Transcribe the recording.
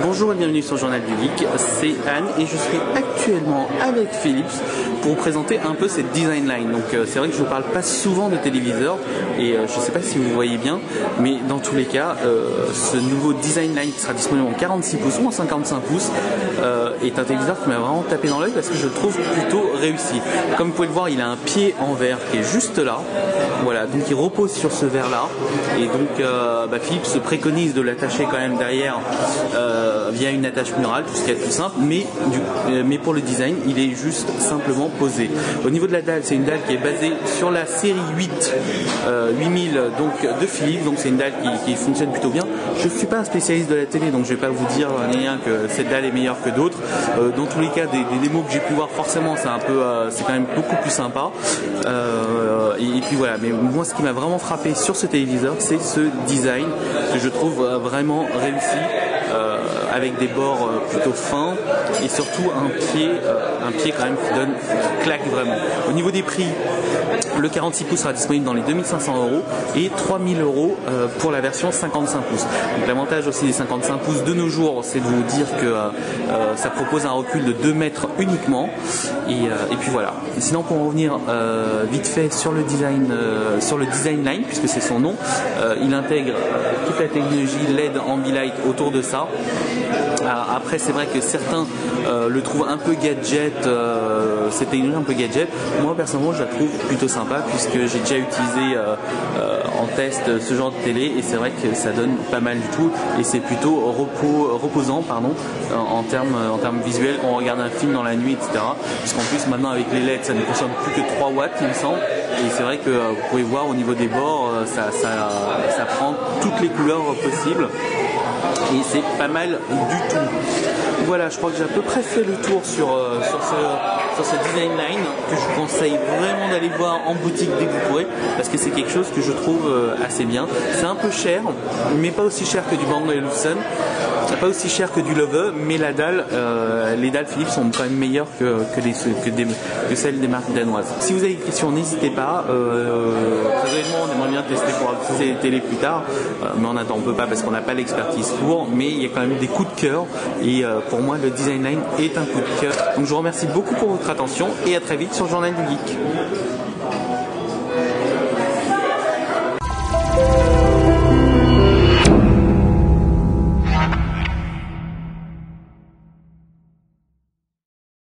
Bonjour et bienvenue sur le Journal du Geek, c'est Anne et je suis actuellement avec Philips pour vous présenter un peu cette design line. Donc c'est vrai que je vous parle pas souvent de téléviseur et je sais pas si vous voyez bien, mais dans tous les cas ce nouveau design line qui sera disponible en 46 pouces ou en 55 pouces est un téléviseur qui m'a vraiment tapé dans l'œil parce que je le trouve plutôt réussi. Comme vous pouvez le voir, il a un pied en verre qui est juste là, voilà, donc il repose sur ce verre là et donc Philips se préconise de l'attacher quand même derrière via une attache murale, tout ce qui est tout simple, mais pour le design, il est juste simplement posé. Au niveau de la dalle, c'est une dalle qui est basée sur la série 8000 donc de Philips, donc c'est une dalle qui fonctionne plutôt bien. Je ne suis pas un spécialiste de la télé, donc je ne vais pas vous dire rien que cette dalle est meilleure que d'autres. Dans tous les cas, des démos que j'ai pu voir, forcément, c'est quand même beaucoup plus sympa. Et puis voilà, mais moi, ce qui m'a vraiment frappé sur ce téléviseur, c'est ce design que je trouve vraiment réussi. Avec des bords plutôt fins et surtout un pied quand même qui claque vraiment. Au niveau des prix, le 46 pouces sera disponible dans les 2500 € et 3000 € pour la version 55 pouces. Donc l'avantage aussi des 55 pouces de nos jours, c'est de vous dire que ça propose un recul de 2 mètres uniquement et puis voilà. Et sinon, pour en revenir vite fait sur le design line, puisque c'est son nom, il intègre toute la technologie LED Ambilight autour de ça. Après, c'est vrai que certains le trouvent un peu gadget, cette technologie un peu gadget. Moi personnellement, je la trouve plutôt sympa puisque j'ai déjà utilisé en test ce genre de télé et c'est vrai que ça donne pas mal du tout et c'est plutôt reposant en termes visuels quand on regarde un film dans la nuit, etc. Puisqu'en plus maintenant avec les LED, ça ne consomme plus que 3 watts, il me semble. Et c'est vrai que vous pouvez voir au niveau des bords, ça prend toutes les couleurs possibles. Et c'est pas mal du tout. Voilà, je crois que j'ai à peu près fait le tour sur ce design line que je vous conseille vraiment d'aller voir en boutique dès que vous pourrez parce que c'est quelque chose que je trouve assez bien. C'est un peu cher, mais pas aussi cher que du Bang & Olufsen. Pas aussi cher que du Lowe, mais la dalle, les dalles Philips sont quand même meilleures que celles des marques danoises. Si vous avez des questions, n'hésitez pas. Très honnêtement, on aimerait bien tester pour ces télé plus tard, mais on attend, on peut pas parce qu'on n'a pas l'expertise pour. Mais il y a quand même des coups de cœur et pour moi, le design line est un coup de cœur. Donc je vous remercie beaucoup pour votre attention et à très vite sur le Journal du Geek.